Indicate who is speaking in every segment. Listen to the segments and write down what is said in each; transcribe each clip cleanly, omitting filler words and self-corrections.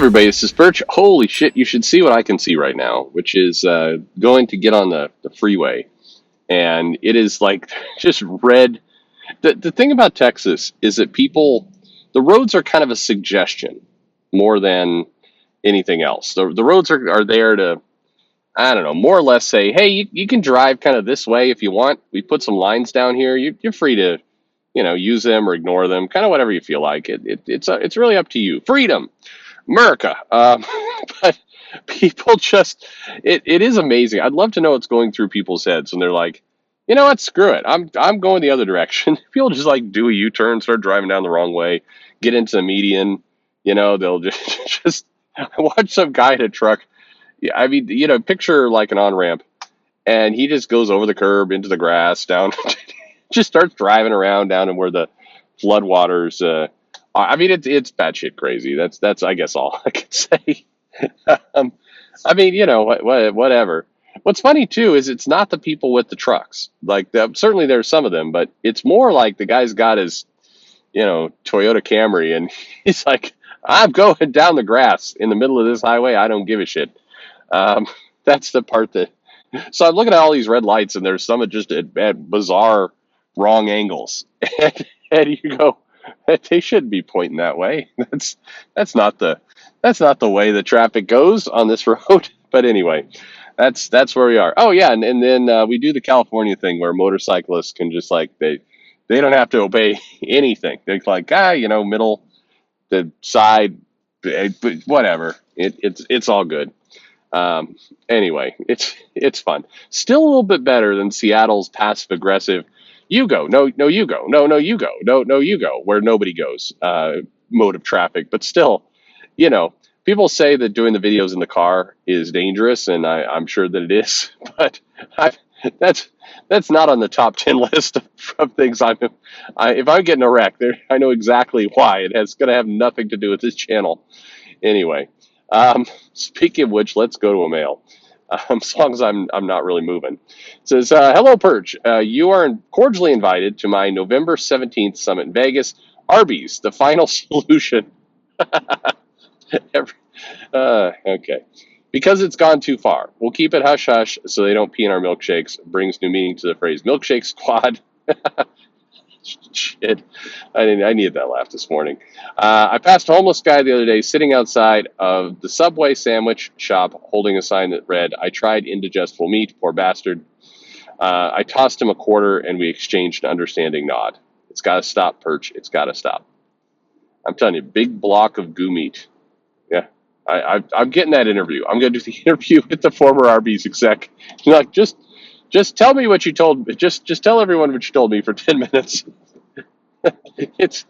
Speaker 1: Everybody, this is Perch. Holy shit, you should see what I can see right now, which is going to get on the freeway. And it is like just red. The thing about Texas is that the roads are kind of a suggestion more than anything else. The roads are there to, I don't know, more or less say, hey, you can drive kind of this way if you want. We put some lines down here. You're free to, use them or ignore them, kind of whatever you feel like. It's really up to you. Freedom. America. But people just, it is amazing. I'd love to know what's going through people's heads when they're like, you know what, screw it. I'm going the other direction. People just like do a U-turn, start driving down the wrong way, get into the median. They'll just I watch some guy in a truck. Yeah, I mean, picture like an on-ramp, and he just goes over the curb into the grass, down, just starts driving around down and where the floodwaters. I mean, it's batshit crazy. That's I guess all I can say. um, I mean, whatever. What's funny too is it's not the people with the trucks. Like, certainly there's some of them, but it's more like the guy's got his, Toyota Camry, and he's like, I'm going down the grass in the middle of this highway. I don't give a shit. Um, that's the part that. So I'm looking at all these red lights, and there's some just at bizarre wrong angles, and you go, they shouldn't be pointing that way. That's not the that's not the way the traffic goes on this road. But anyway, that's where we are. Oh yeah, and then we do the California thing where motorcyclists can just like they don't have to obey anything. They're like middle, the side, but whatever. It's all good. Anyway, it's fun. Still a little bit better than Seattle's passive aggressive. You go, no, you go, no, you go, no, you go, where nobody goes. Mode of traffic, but still, you know, people say that doing the videos in the car is dangerous, and I'm sure that it is. But I, that's that's not on the top 10 list of things if I'm getting a wreck, there I know exactly why. It's going to have nothing to do with this channel. Anyway, speaking of which, let's go to a mail. As long as I'm not really moving. It says, hello, Perch. You are cordially invited to my November 17th summit in Vegas. Arby's, the final solution. Every- okay. Because it's gone too far. We'll keep it hush hush so they don't pee in our milkshakes. Brings new meaning to the phrase milkshake squad. Shit. I needed that laugh this morning. I passed a homeless guy the other day sitting outside of the Subway sandwich shop holding a sign that read, I tried indigestible meat, poor bastard. I tossed him a quarter and we exchanged an understanding nod. It's got to stop, Perch. It's got to stop. I'm telling you, big block of goo meat. Yeah, I'm getting that interview. I'm going to do the interview with the former Arby's exec. Like, just tell me what you told me. Just tell everyone what you told me for 10 minutes. It's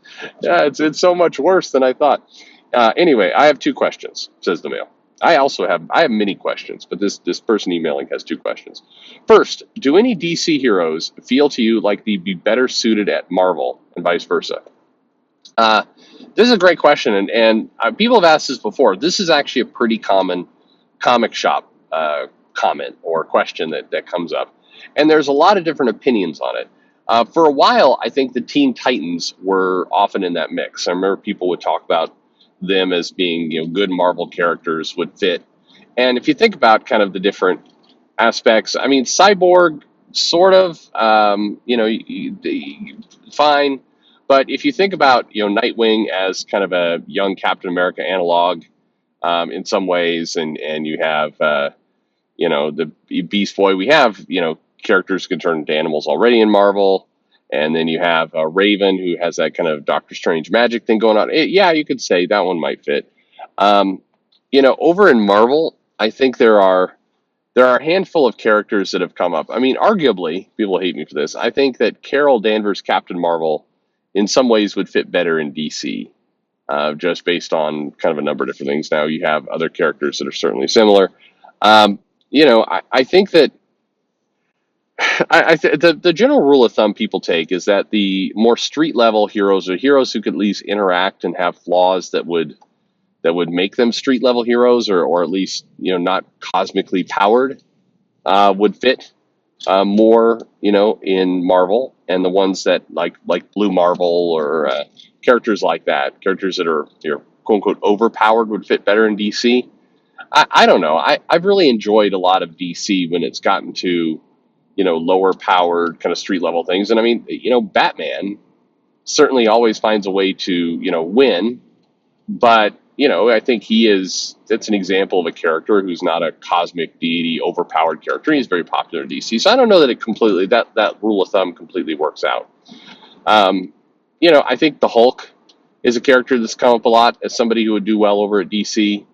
Speaker 1: so much worse than I thought. Anyway, I have two questions, says the mail. I have many questions, but this person emailing has two questions. First, do any DC heroes feel to you like they'd be better suited at Marvel and vice versa? This is a great question, and people have asked this before. This is actually a pretty common comic shop comment or question that comes up, and there's a lot of different opinions on it. For a while, I think the Teen Titans were often in that mix. I remember people would talk about them as being, good Marvel characters would fit. And if you think about kind of the different aspects, I mean, Cyborg, sort of, fine. But if you think about, Nightwing as kind of a young Captain America analog in some ways, and you have, the Beast Boy, we have, characters can turn into animals already in Marvel. And then you have Raven, who has that kind of Doctor Strange magic thing going on. Yeah, you could say that one might fit. Over in Marvel, I think there are a handful of characters that have come up. I mean, arguably, people hate me for this. I think that Carol Danvers' Captain Marvel, in some ways, would fit better in DC, just based on kind of a number of different things. Now you have other characters that are certainly similar. I think that. The general rule of thumb people take is that the more street level heroes are heroes who could at least interact and have flaws that would make them street level heroes, or at least not cosmically powered, would fit more in Marvel, and the ones that like Blue Marvel or characters like that, characters that are quote unquote overpowered would fit better in DC. I don't know. I've really enjoyed a lot of DC when it's gotten to, lower powered kind of street level things. And I mean, Batman certainly always finds a way to, win. But, I think that's an example of a character who's not a cosmic deity, overpowered character. He's very popular in DC. So I don't know that that rule of thumb completely works out. Um, I think the Hulk is a character that's come up a lot as somebody who would do well over at DC.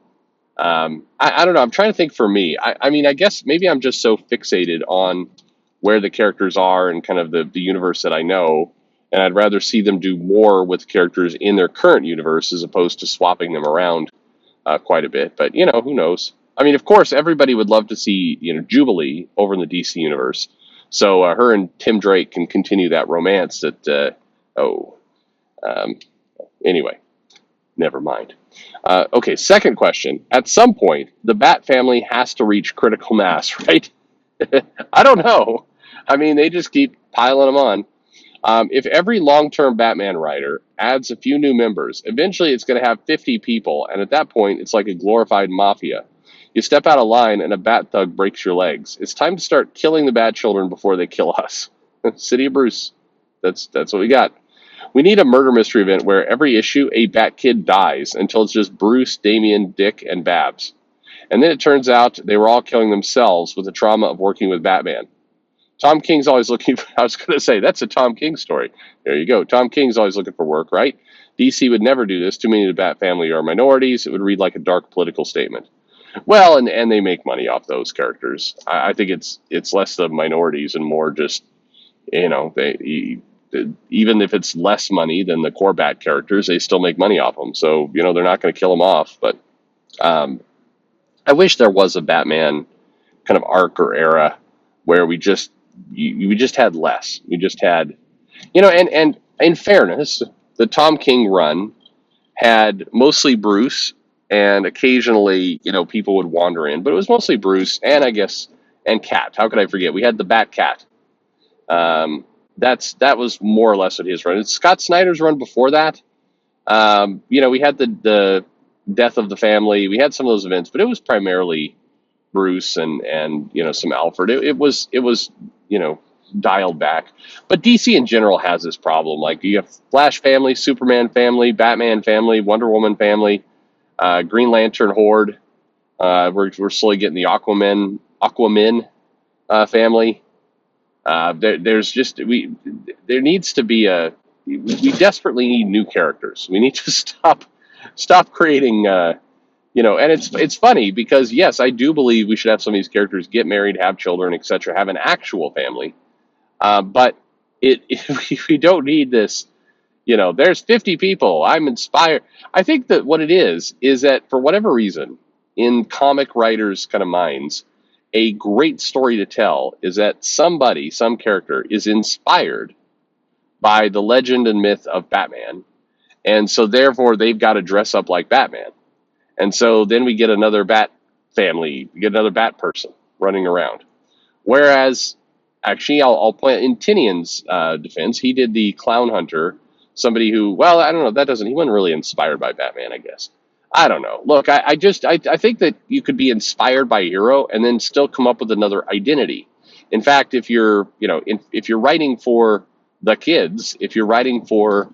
Speaker 1: I don't know. I'm trying to think for me. I mean, I guess maybe I'm just so fixated on where the characters are and kind of the universe that I know. And I'd rather see them do more with characters in their current universe as opposed to swapping them around quite a bit. But, who knows? I mean, of course, everybody would love to see, Jubilee over in the DC universe. So her and Tim Drake can continue that romance that, um, anyway, never mind. Okay, second question. At some point, the Bat family has to reach critical mass, right? I don't know. I mean, they just keep piling them on. If every long term Batman writer adds a few new members, eventually it's going to have 50 people, and at that point, it's like a glorified mafia. You step out of line, and a Bat thug breaks your legs. It's time to start killing the Bat children before they kill us. City of Bruce. That's what we got. We need a murder mystery event where every issue a Bat kid dies until it's just Bruce, Damian, Dick, and Babs. And then it turns out they were all killing themselves with the trauma of working with Batman. Tom King's always looking for, I was going to say, that's a Tom King story. There you go. Tom King's always looking for work, right? DC would never do this. Too many of the Bat family are minorities. It would read like a dark political statement. Well, and they make money off those characters. I think it's less the minorities and more just, even if it's less money than the core Bat characters, they still make money off them. So, they're not going to kill them off. But I wish there was a Batman kind of arc or era where we just had less. We just had, and in fairness, the Tom King run had mostly Bruce, and occasionally, people would wander in, but it was mostly Bruce and I guess and Cat. How could I forget? We had the Bat Cat. That was more or less what his run. It's Scott Snyder's run before that. We had the death of the family. We had some of those events, but it was primarily Bruce and some Alfred. It was dialed back. But DC in general has this problem. Like you have Flash family, Superman family, Batman family, Wonder Woman family, Green Lantern horde. We're slowly getting the Aquaman family. There needs to be we desperately need new characters. We need to stop creating. And it's funny because yes, I do believe we should have some of these characters get married, have children, etc., have an actual family. But we don't need this. There's 50 people. I'm inspired. I think that what it is that for whatever reason, in comic writers' kind of minds, a great story to tell is that some character is inspired by the legend and myth of Batman, and so therefore they've got to dress up like Batman. And so then we get another Bat family, we get another Bat person running around. Whereas, actually, I'll point in Tinian's defense, he did the Clown Hunter, somebody who, well, I don't know, he wasn't really inspired by Batman, I guess. I don't know. Look, I think that you could be inspired by a hero and then still come up with another identity. In fact, if you're writing for the kids, if you're writing for,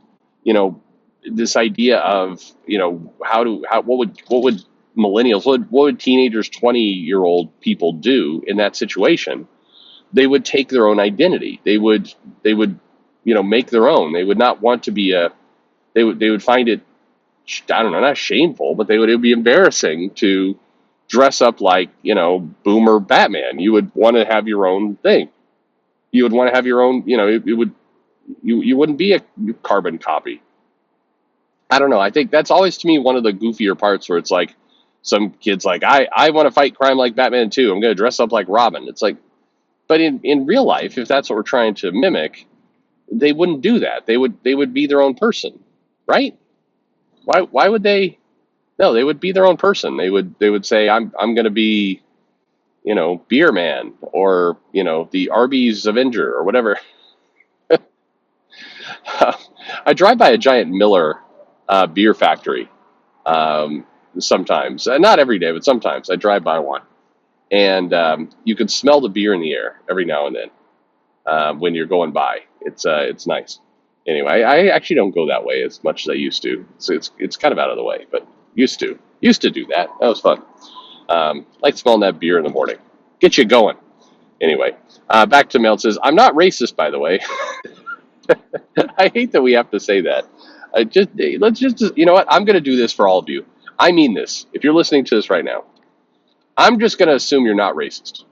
Speaker 1: this idea of what would millennials, what would teenagers, 20-year-old people do in that situation? They would take their own identity. They would make their own. They would not want to be they would find it, I don't know, not shameful, but it would be embarrassing to dress up like Boomer Batman. You would want to have your own thing. You would want to have your own. You wouldn't be a carbon copy. I don't know. I think that's always to me one of the goofier parts where it's like some kids like, I want to fight crime like Batman too. I'm going to dress up like Robin. It's like, but in real life, if that's what we're trying to mimic, they wouldn't do that. They would be their own person, right? Why would they? No, they would be their own person. They would say, I'm going to be, Beer Man or the Arby's Avenger or whatever. I drive by a giant Miller beer factory Sometimes, not every day, but sometimes I drive by one, and you can smell the beer in the air every now and then when you're going by. It's nice. Anyway, I actually don't go that way as much as I used to. So it's kind of out of the way, but used to do that. That was fun. Like smelling that beer in the morning, get you going. Anyway, back to mail. It says, I'm not racist, by the way. I hate that we have to say that. Let's just, you know what? I'm going to do this for all of you. I mean this. If you're listening to this right now, I'm just going to assume you're not racist.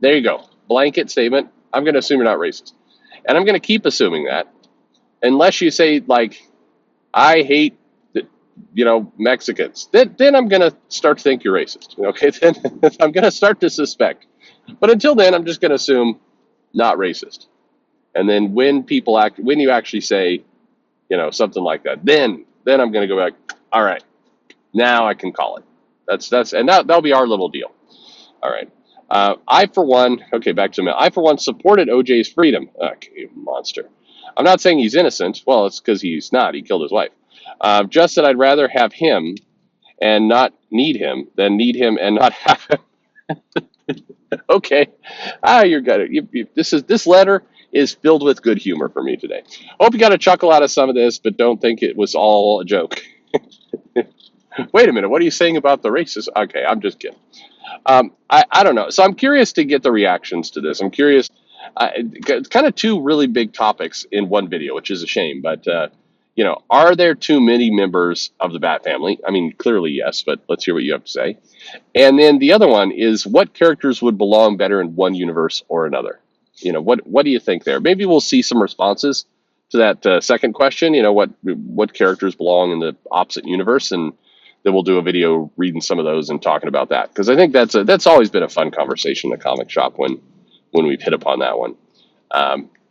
Speaker 1: There you go. Blanket statement. I'm going to assume you're not racist. And I'm going to keep assuming that unless you say, like, I hate, Mexicans. Then I'm going to start to think you're racist. Okay, then I'm going to start to suspect. But until then, I'm just going to assume not racist. And then when you actually say, something like that, then I'm going to go back. All right, now I can call it. That'll be our little deal. All right. I for one, okay, back to me. I for one supported OJ's freedom. Okay, monster. I'm not saying he's innocent. Well, it's because he's not. He killed his wife. Just that I'd rather have him and not need him than need him and not have him. Okay. You're good. This letter is filled with good humor for me today. Hope you got a chuckle out of some of this, but don't think it was all a joke. Wait a minute. What are you saying about the racist? Okay, I'm just kidding. I don't know. So I'm curious to get the reactions to this. I'm curious. It's kind of two really big topics in one video, which is a shame. But, are there too many members of the Bat family? I mean, clearly yes, but let's hear what you have to say. And then the other one is, what characters would belong better in one universe or another? What do you think there? Maybe we'll see some responses to that second question. What characters belong in the opposite universe, and then we'll do a video reading some of those and talking about that, because I think that's always been a fun conversation in the comic shop when we've hit upon that one.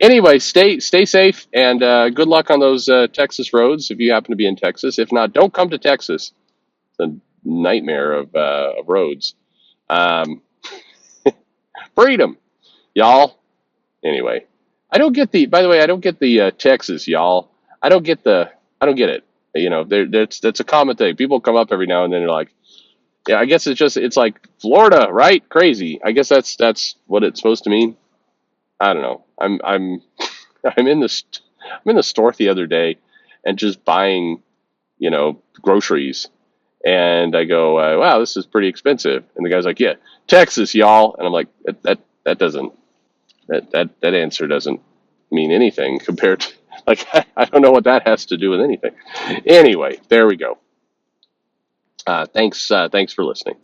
Speaker 1: Anyway, stay safe, and good luck on those Texas roads if you happen to be in Texas. If not, don't come to Texas. It's a nightmare of roads. Freedom, y'all. Anyway, by the way, I don't get the Texas, y'all. I don't get it. That's a common thing. People come up every now and then, they're like, yeah, I guess it's like Florida, right? Crazy. I guess that's what it's supposed to mean. I don't know. I'm in the store the other day and just buying, groceries, and I go, wow, this is pretty expensive. And the guy's like, yeah, Texas, y'all. And I'm like, that doesn't that answer doesn't mean anything compared to, like, I don't know what that has to do with anything. Anyway, there we go. Thanks for listening.